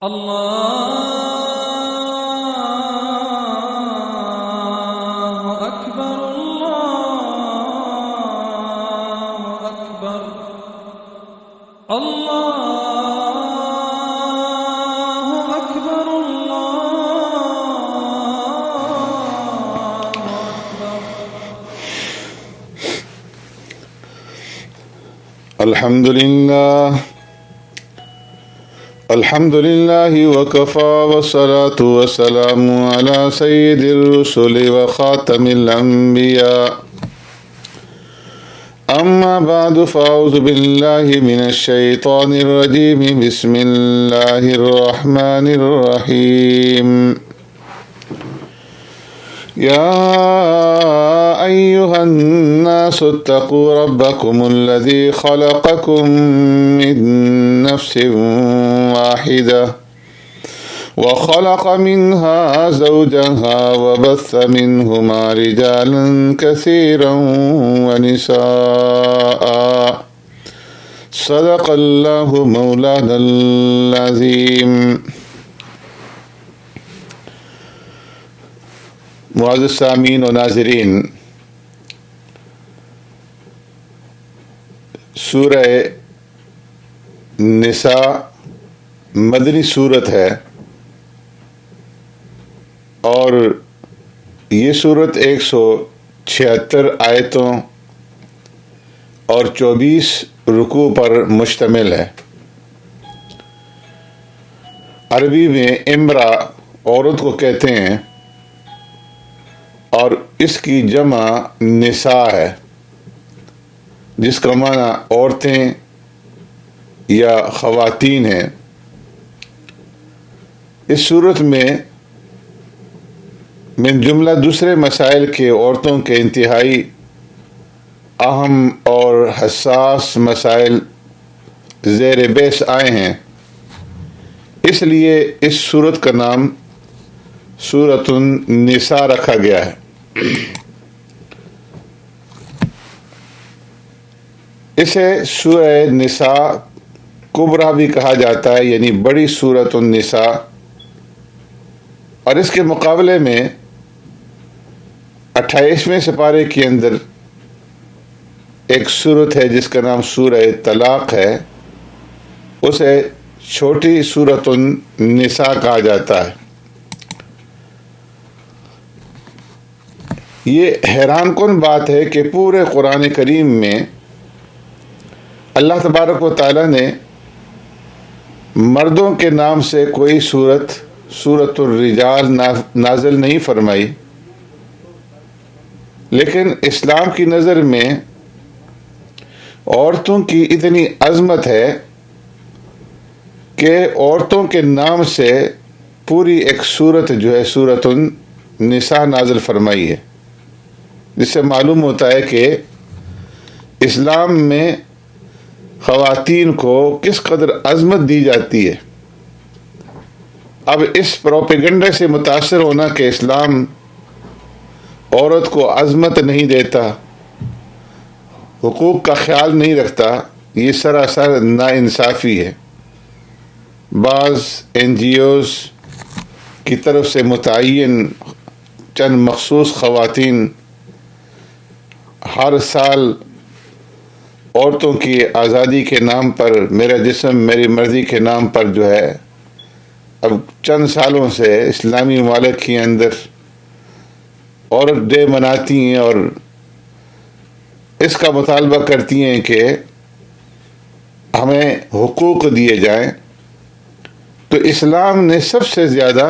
الله أكبر الله أكبر الله أكبر الله أكبر. الحمد لله وكفى والصلاة والسلام على سيد الرسل وخاتم الأنبياء. أما بعد فأعوذ بالله من الشيطان الرجيم. بسم الله الرحمن الرحيم. يا أيها الناس اتقوا ربكم الذي خلقكم من نفس واحدة وخلق منها زوجها وبث منهما رجالا كثيرا ونساء. صدق الله مولانا العظيم. معزز سامعین و ناظرین، سورہ نساء مدنی سورت ہے اور یہ سورت 176 آیتوں اور 24 رکوع پر مشتمل ہے۔ عربی میں امرا عورت کو کہتے ہیں اور اس کی جمع نساء ہے، جس کا معنی عورتیں یا خواتین ہیں۔ اس صورت میں من جملہ دوسرے مسائل کے عورتوں کے انتہائی اہم اور حساس مسائل زیر بحث آئے ہیں، اس لیے اس صورت کا نام سورۃ النساء رکھا گیا ہے۔ اسے سورہ نساء کبریٰ بھی کہا جاتا ہے، یعنی بڑی سورۃ النساء، اور اس کے مقابلے میں 28ویں سپارے کے اندر ایک سورت ہے جس کا نام سورہ طلاق ہے، اسے چھوٹی سورۃ النساء کہا جاتا ہے۔ یہ حیران کن بات ہے کہ پورے قرآن کریم میں اللہ تبارک و تعالیٰ نے مردوں کے نام سے کوئی سورۃ الرجال نازل نہیں فرمائی، لیکن اسلام کی نظر میں عورتوں کی اتنی عظمت ہے کہ عورتوں کے نام سے پوری ایک سورت جو ہے سورۃ النساء نازل فرمائی ہے، جس سے معلوم ہوتا ہے کہ اسلام میں خواتین کو کس قدر عظمت دی جاتی ہے۔ اب اس پروپیگنڈے سے متاثر ہونا کہ اسلام عورت کو عظمت نہیں دیتا، حقوق کا خیال نہیں رکھتا، یہ سراسر ناانصافی ہے۔ بعض NGOs کی طرف سے متعین چند مخصوص خواتین ہر سال عورتوں کی آزادی کے نام پر، میرا جسم میری مرضی کے نام پر جو ہے اب چند سالوں سے اسلامی ممالک کے اندر عورت ڈے مناتی ہیں اور اس کا مطالبہ کرتی ہیں کہ ہمیں حقوق دیے جائیں۔ تو اسلام نے سب سے زیادہ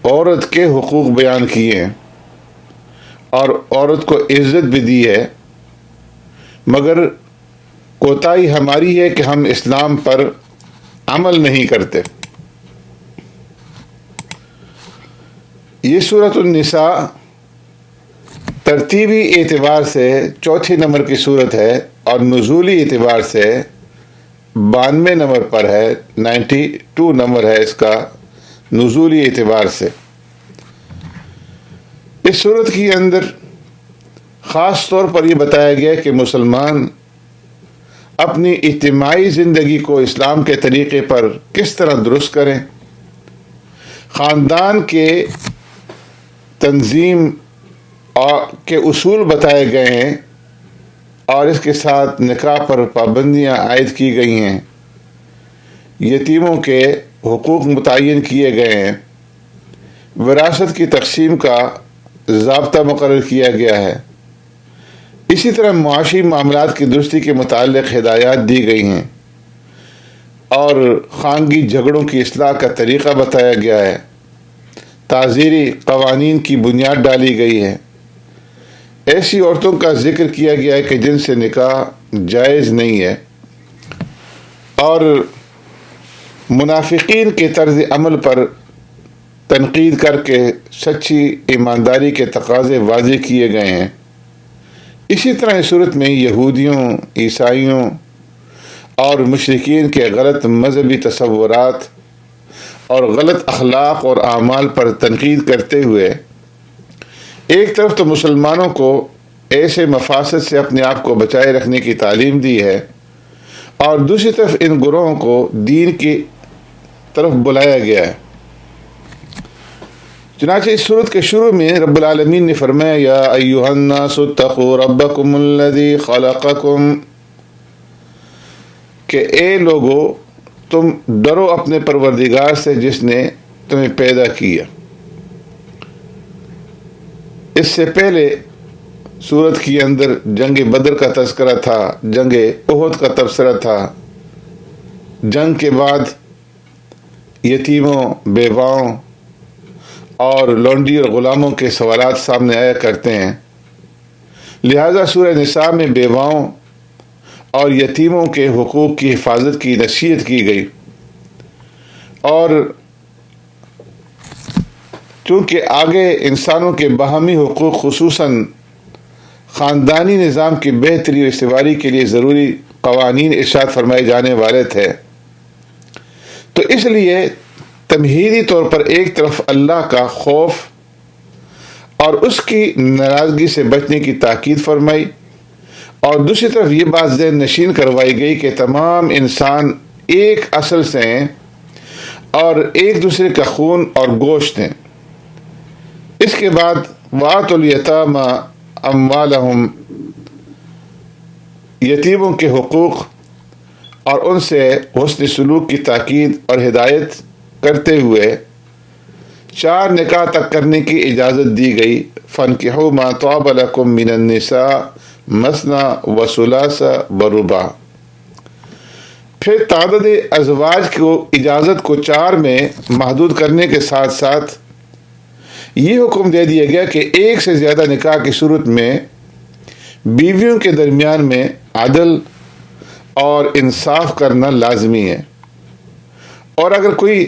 عورت کے حقوق بیان کیے ہیں اور عورت کو عزت بھی دی ہے، مگر کوتاہی ہماری ہے کہ ہم اسلام پر عمل نہیں کرتے۔ یہ سورۃ النساء ترتیبی اعتبار سے چوتھے نمبر کی سورت ہے اور نزولی اعتبار سے 92 نمبر پر ہے، 92 نمبر ہے اس کا نزولی اعتبار سے۔ اس سورت کے اندر خاص طور پر یہ بتایا گیا کہ مسلمان اپنی اجتماعی زندگی کو اسلام کے طریقے پر کس طرح درست کریں، خاندان کے تنظیم کے اصول بتائے گئے ہیں اور اس کے ساتھ نکاح پر پابندیاں عائد کی گئی ہیں، یتیموں کے حقوق متعین کیے گئے ہیں، وراثت کی تقسیم کا ضابطہ مقرر کیا گیا ہے، اسی طرح معاشی معاملات کی درستی کے متعلق ہدایات دی گئی ہیں اور خانگی جھگڑوں کی اصلاح کا طریقہ بتایا گیا ہے، تعزیری قوانین کی بنیاد ڈالی گئی ہے، ایسی عورتوں کا ذکر کیا گیا ہے کہ جن سے نکاح جائز نہیں ہے، اور منافقین کے طرز عمل پر تنقید کر کے سچی ایمانداری کے تقاضے واضح کیے گئے ہیں۔ اسی طرح اس صورت میں یہودیوں، عیسائیوں اور مشرکین کے غلط مذہبی تصورات اور غلط اخلاق اور اعمال پر تنقید کرتے ہوئے ایک طرف تو مسلمانوں کو ایسے مفاسد سے اپنے آپ کو بچائے رکھنے کی تعلیم دی ہے اور دوسری طرف ان گروہوں کو دین کی طرف بلایا گیا ہے۔ چنانچہ اس سورت کے شروع میں رب العالمین نے فرمایا یا ایھا الناس اتقوا ربکم الذی خلقکم، کہ اے لوگو تم ڈرو اپنے پروردگار سے جس نے تمہیں پیدا کیا۔ اس سے پہلے سورت کے اندر جنگ بدر کا تذکرہ تھا، جنگ احد کا تبصرہ تھا، جنگ کے بعد یتیموں، بیواؤں اور لونڈی اور غلاموں کے سوالات سامنے آیا کرتے ہیں، لہذا سورہ نساء میں بیواؤں اور یتیموں کے حقوق کی حفاظت کی نصیحت کی گئی، اور چونکہ آگے انسانوں کے باہمی حقوق خصوصاً خاندانی نظام کی بہتری اور استواری کے لیے ضروری قوانین ارشاد فرمائے جانے والے تھے، تو اس لیے تمہیدی طور پر ایک طرف اللہ کا خوف اور اس کی ناراضگی سے بچنے کی تاکید فرمائی، اور دوسری طرف یہ بات ذہن نشین کروائی گئی کہ تمام انسان ایک اصل سے ہیں اور ایک دوسرے کا خون اور گوشت ہیں۔ اس کے بعد وَآتُوا الْيَتَامَىٰ أَمْوَالَهُمْ، یتیموں کے حقوق اور ان سے حسن سلوک کی تاکید اور ہدایت کرتے ہوئے 4 نکاح تک کرنے کی اجازت دی گئی، فَانْكِحُوا مَا طَابَ لَكُم مِّنَ النِّسَاءِ مَثْنَىٰ وَثُلَاثَ وَرُبَاعَ۔ پھر تعدد ازواج کو اجازت کو 4 میں محدود کرنے کے ساتھ ساتھ یہ حکم دے دیا گیا کہ ایک سے زیادہ نکاح کی صورت میں بیویوں کے درمیان میں عدل اور انصاف کرنا لازمی ہے، اور اگر کوئی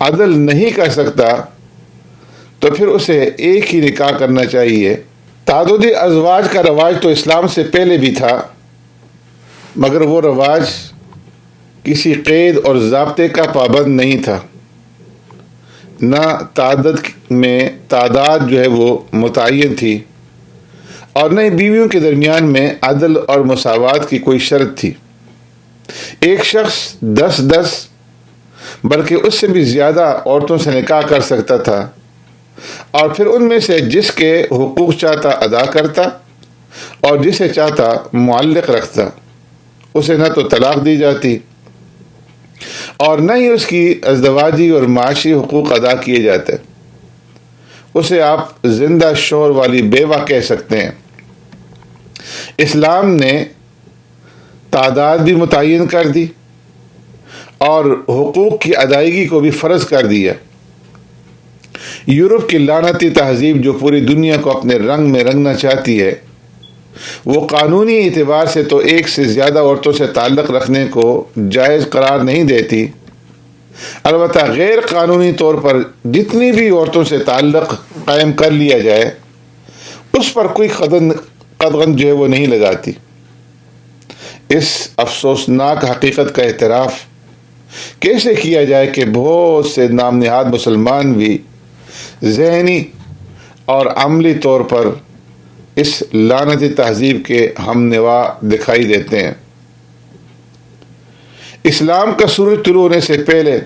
عدل نہیں کر سکتا تو پھر اسے ایک ہی نکاح کرنا چاہیے۔ تعدد ازواج کا رواج تو اسلام سے پہلے بھی تھا، مگر وہ رواج کسی قید اور ضابطے کا پابند نہیں تھا، نہ تعداد جو ہے وہ متعین تھی، اور نہ ہی بیویوں کے درمیان میں عدل اور مساوات کی کوئی شرط تھی۔ ایک شخص 10 بلکہ اس سے بھی زیادہ عورتوں سے نکاح کر سکتا تھا، اور پھر ان میں سے جس کے حقوق چاہتا ادا کرتا اور جسے چاہتا معلق رکھتا، اسے نہ تو طلاق دی جاتی اور نہ ہی اس کی ازدواجی اور معاشی حقوق ادا کیے جاتے، اسے آپ زندہ شوہر والی بیوہ کہہ سکتے ہیں۔ اسلام نے تعداد بھی متعین کر دی اور حقوق کی ادائیگی کو بھی فرض کر دیا۔ یورپ کی لعنتی تہذیب جو پوری دنیا کو اپنے رنگ میں رنگنا چاہتی ہے، وہ قانونی اعتبار سے تو ایک سے زیادہ عورتوں سے تعلق رکھنے کو جائز قرار نہیں دیتی، البتہ غیر قانونی طور پر جتنی بھی عورتوں سے تعلق قائم کر لیا جائے اس پر کوئی قدغن جو ہے وہ نہیں لگاتی۔ اس افسوسناک حقیقت کا اعتراف کیسے کیا جائے کہ بہت سے نام نہاد مسلمان بھی ذہنی اور عملی طور پر اس لعنتی تہذیب کے ہم نوا دکھائی دیتے ہیں۔ اسلام کا سورج طلوع ہونے سے پہلے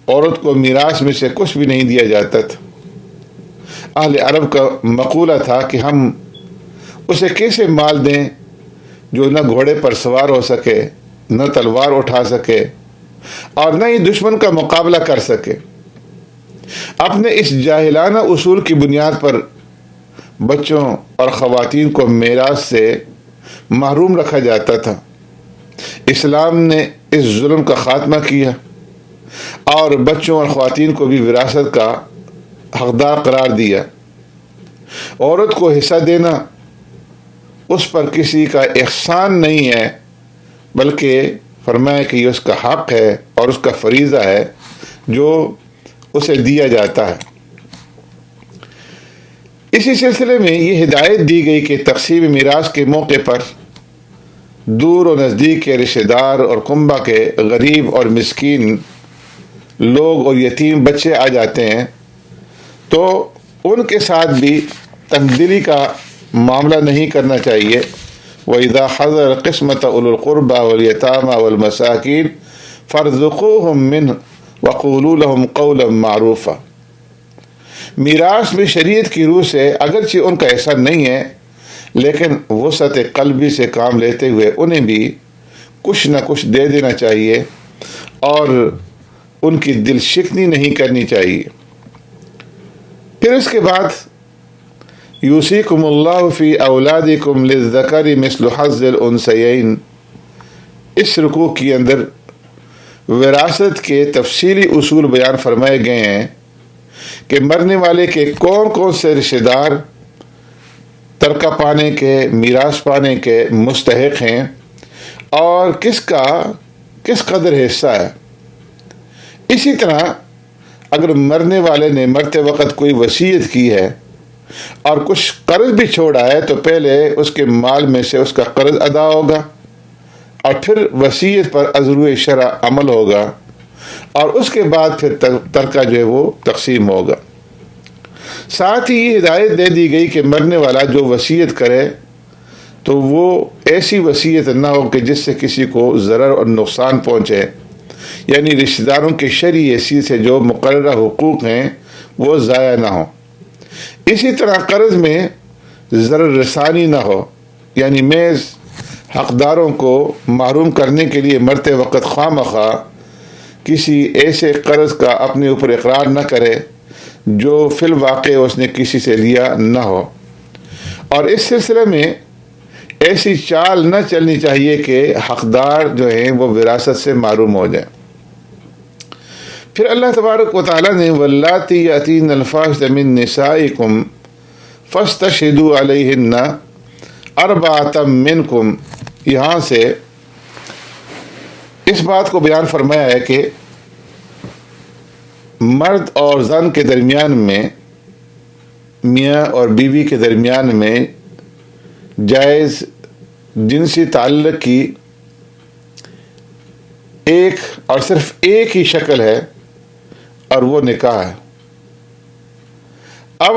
عورت کو میراث میں سے کچھ بھی نہیں دیا جاتا تھا۔ اہل عرب کا مقولہ تھا کہ ہم اسے کیسے مال دیں جو نہ گھوڑے پر سوار ہو سکے، نہ تلوار اٹھا سکے اور نہ ہی دشمن کا مقابلہ کر سکے۔ اپنے اس جاہلانہ اصول کی بنیاد پر بچوں اور خواتین کو میراث سے محروم رکھا جاتا تھا۔ اسلام نے اس ظلم کا خاتمہ کیا اور بچوں اور خواتین کو بھی وراثت کا حقدار قرار دیا۔ عورت کو حصہ دینا اس پر کسی کا احسان نہیں ہے، بلکہ فرمایا کہ یہ اس کا حق ہے اور اس کا فریضہ ہے جو اسے دیا جاتا ہے۔ اسی سلسلے میں یہ ہدایت دی گئی کہ تقسیم میراث کے موقع پر دور و نزدیک کے رشتہ دار اور کنبہ کے غریب اور مسکین لوگ اور یتیم بچے آ جاتے ہیں تو ان کے ساتھ بھی تنگدلی کا معاملہ نہیں کرنا چاہیے۔ وَإِذَا حَضَرَ قِسْمَةَ أُولُو الْقُرْبَى وَالْيَتَامَى وَالْمَسَاكِينِ فَارْزُقُوهُم مِّنْهُ وَقُولُوا لَهُمْ قَوْلًا مَّعْرُوفًا۔ میراث میں شریعت کی روح سے اگرچہ ان کا حصہ نہیں ہے، لیکن وسعت قلبی سے کام لیتے ہوئے انہیں بھی کچھ نہ کچھ دے دینا چاہیے اور ان کی دل شکنی نہیں کرنی چاہیے۔ پھر اس کے بعد یوصیکم اللہ فی اولادکم للذکر مثل حظ الانثیین، اس رکوع کے اندر وراثت کے تفصیلی اصول بیان فرمائے گئے ہیں کہ مرنے والے کے کون کون سے رشتہ دار ترکہ پانے کے، میراث پانے کے مستحق ہیں اور کس کا کس قدر حصہ ہے۔ اسی طرح اگر مرنے والے نے مرتے وقت کوئی وصیت کی ہے اور کچھ قرض بھی چھوڑا ہے تو پہلے اس کے مال میں سے اس کا قرض ادا ہوگا اور پھر وصیت پر عزروِ شرع عمل ہوگا اور اس کے بعد پھر ترکہ جو ہے وہ تقسیم ہوگا۔ ساتھ ہی یہ ہدایت دے دی گئی کہ مرنے والا جو وصیت کرے تو وہ ایسی وصیت نہ ہو کہ جس سے کسی کو ضرر اور نقصان پہنچے، یعنی رشتہ داروں کے شرعی حیثیت سے جو مقررہ حقوق ہیں وہ ضائع نہ ہو۔ اسی طرح قرض میں ضرر رسانی نہ ہو، یعنی محض حقداروں کو محروم کرنے کے لیے مرتے وقت خواہ مخواہ کسی ایسے قرض کا اپنے اوپر اقرار نہ کرے جو فی الواقع اس نے کسی سے لیا نہ ہو، اور اس سلسلے میں ایسی چال نہ چلنی چاہیے کہ حقدار جو ہیں وہ وراثت سے محروم ہو جائیں۔ پھر اللہ تبارک و تعالیٰ نے واللاتی یاتین الفاحشۃ من نسائکم فاستشہدوا علیہن اربعۃ منکم، یہاں سے اس بات کو بیان فرمایا ہے کہ مرد اور زن کے درمیان میں، میاں اور بیوی کے درمیان میں جائز جنسی تعلق کی ایک اور صرف ایک ہی شکل ہے اور وہ نکاح ہے۔ اب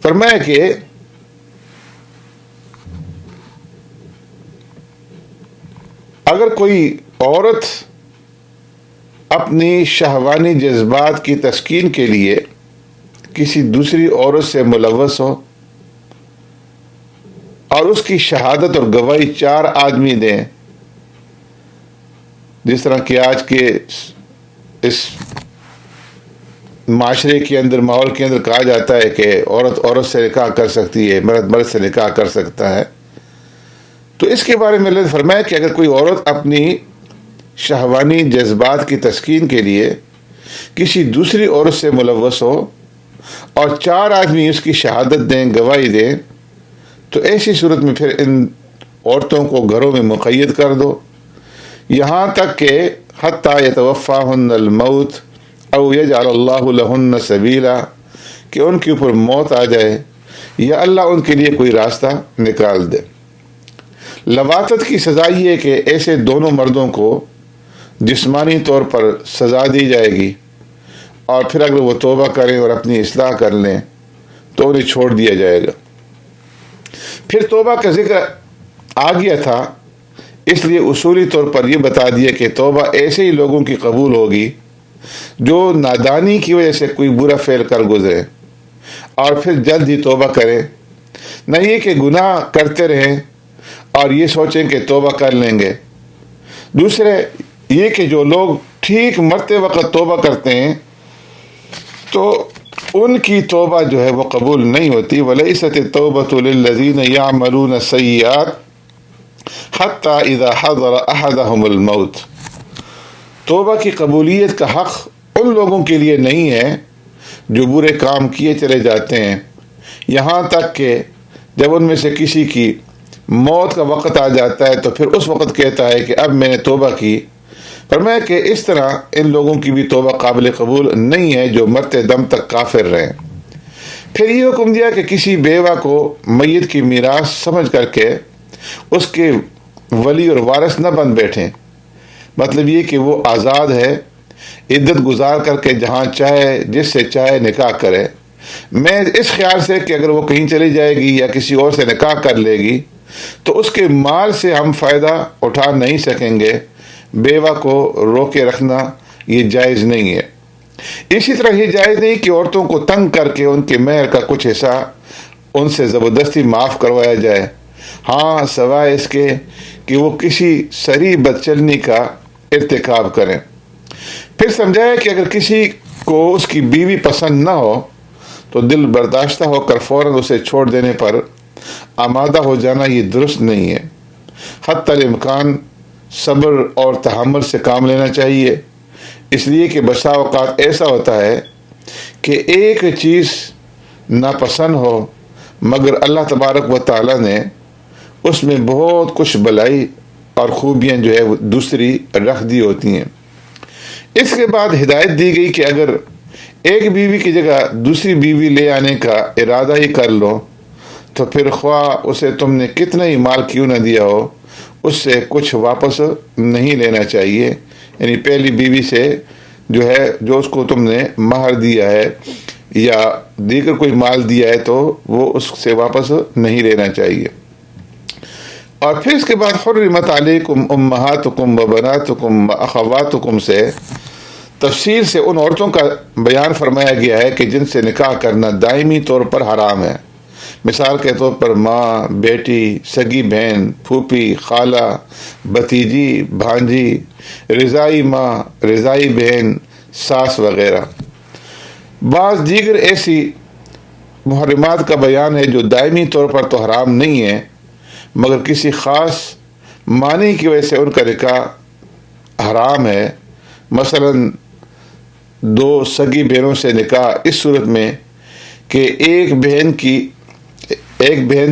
فرمایا کہ اگر کوئی عورت اپنی شہوانی جذبات کی تسکین کے لیے کسی دوسری عورت سے ملوث ہو اور اس کی شہادت اور گواہی 4 آدمی دیں، جس طرح کہ آج کے اس معاشرے کے اندر، ماحول کے اندر کہا جاتا ہے کہ عورت عورت سے نکاح کر سکتی ہے، مرد مرد سے نکاح کر سکتا ہے، تو اس کے بارے میں اللہ نے فرمایا کہ اگر کوئی عورت اپنی شہوانی جذبات کی تسکین کے لیے کسی دوسری عورت سے ملوث ہو اور 4 آدمی اس کی شہادت دیں، گواہی دیں، تو ایسی صورت میں پھر ان عورتوں کو گھروں میں مقید کر دو یہاں تک کہ حتیٰ یتوفاہن الموت او یجعل اللہ لہن سبیلا، کہ ان کے اوپر موت آ جائے یا اللہ ان کے لیے کوئی راستہ نکال دے۔ لواطت کی سزا یہ ہے کہ ایسے دونوں مردوں کو جسمانی طور پر سزا دی جائے گی اور پھر اگر وہ توبہ کریں اور اپنی اصلاح کر لیں تو انہیں چھوڑ دیا جائے گا۔ پھر توبہ کا ذکر آ گیا تھا، اس لیے اصولی طور پر یہ بتا دیا کہ توبہ ایسے ہی لوگوں کی قبول ہوگی جو نادانی کی وجہ سے کوئی برا فعل کر گزرے اور پھر جلد ہی توبہ کریں، نہ یہ کہ گناہ کرتے رہیں اور یہ سوچیں کہ توبہ کر لیں گے۔ دوسرے یہ کہ جو لوگ ٹھیک مرتے وقت توبہ کرتے ہیں تو ان کی توبہ جو ہے وہ قبول نہیں ہوتی۔ وَلَيْسَتِ التَّوْبَةُ لِلَّذِينَ يَعْمَلُونَ السَّيِّئَاتِ حَتَّى إِذَا حَضَرَ أَحَدَهُمُ الْمَوْتُ، توبہ کی قبولیت کا حق ان لوگوں کے لیے نہیں ہے جو برے کام کیے چلے جاتے ہیں یہاں تک کہ جب ان میں سے کسی کی موت کا وقت آ جاتا ہے تو پھر اس وقت کہتا ہے کہ اب میں نے توبہ کی۔ فرمایا کہ اس طرح ان لوگوں کی بھی توبہ قابل قبول نہیں ہے جو مرتے دم تک کافر رہیں۔ پھر یہ حکم دیا کہ کسی بیوہ کو میت کی میراث سمجھ کر کے اس کے ولی اور وارث نہ بن بیٹھیں، مطلب یہ کہ وہ آزاد ہے، عدت گزار کر کے جہاں چاہے جس سے چاہے نکاح کرے۔ میں اس خیال سے کہ اگر وہ کہیں چلی جائے گی یا کسی اور سے نکاح کر لے گی تو اس کے مال سے ہم فائدہ اٹھا نہیں سکیں گے، بیوہ کو روکے رکھنا یہ جائز نہیں ہے۔ اسی طرح یہ جائز نہیں کہ عورتوں کو تنگ کر کے ان کے مہر کا کچھ حصہ ان سے زبردستی معاف کروایا جائے، ہاں سوائے اس کے کہ وہ کسی صریح بدچلنی کا ارتکاب کریں۔ پھر سمجھایا کہ اگر کسی کو اس کی بیوی پسند نہ ہو تو دل برداشتہ ہو کر فوراً اسے چھوڑ دینے پر آمادہ ہو جانا یہ درست نہیں ہے، حتی الامکان صبر اور تحمل سے کام لینا چاہیے، اس لیے کہ بسا اوقات ایسا ہوتا ہے کہ ایک چیز ناپسند ہو مگر اللہ تبارک و تعالیٰ نے اس میں بہت کچھ بلائی اور خوبیاں جو ہے وہ دوسری رکھ دی ہوتی ہیں۔ اس کے بعد ہدایت دی گئی کہ اگر ایک بیوی کی جگہ دوسری بیوی لے آنے کا ارادہ ہی کر لو تو پھر خواہ اسے تم نے کتنا ہی مال کیوں نہ دیا ہو اس سے کچھ واپس نہیں لینا چاہیے، یعنی پہلی بیوی سے جو ہے جو اس کو تم نے مہر دیا ہے یا دیگر کوئی مال دیا ہے تو وہ اس سے واپس نہیں لینا چاہیے۔ اور پھر اس کے بعد حرمت علیکم امہاتکم و بناتکم و اخواتکم سے تفصیل سے ان عورتوں کا بیان فرمایا گیا ہے کہ جن سے نکاح کرنا دائمی طور پر حرام ہے، مثال کے طور پر ماں، بیٹی، سگی بہن، پھوپھی، خالہ، بھتیجی، بھانجی، رضائی ماں، رضائی بہن، ساس وغیرہ۔ بعض دیگر ایسی محرمات کا بیان ہے جو دائمی طور پر تو حرام نہیں ہے مگر کسی خاص معنی کی وجہ سے ان کا نکاح حرام ہے، مثلا دو سگی بہنوں سے نکاح اس صورت میں کہ ایک بہن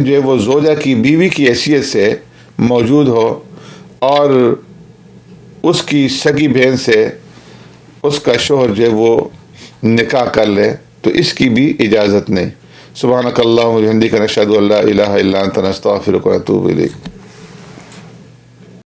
جو ہے وہ زوجہ کی بیوی کی حیثیت سے موجود ہو اور اس کی سگی بہن سے اس کا شوہر جو ہے وہ نکاح کر لے تو اس کی بھی اجازت نہیں۔ سبحانک اللہم و بحمدک نشہد ان لا الہ الا انت نستغفرک و نتوب الیک۔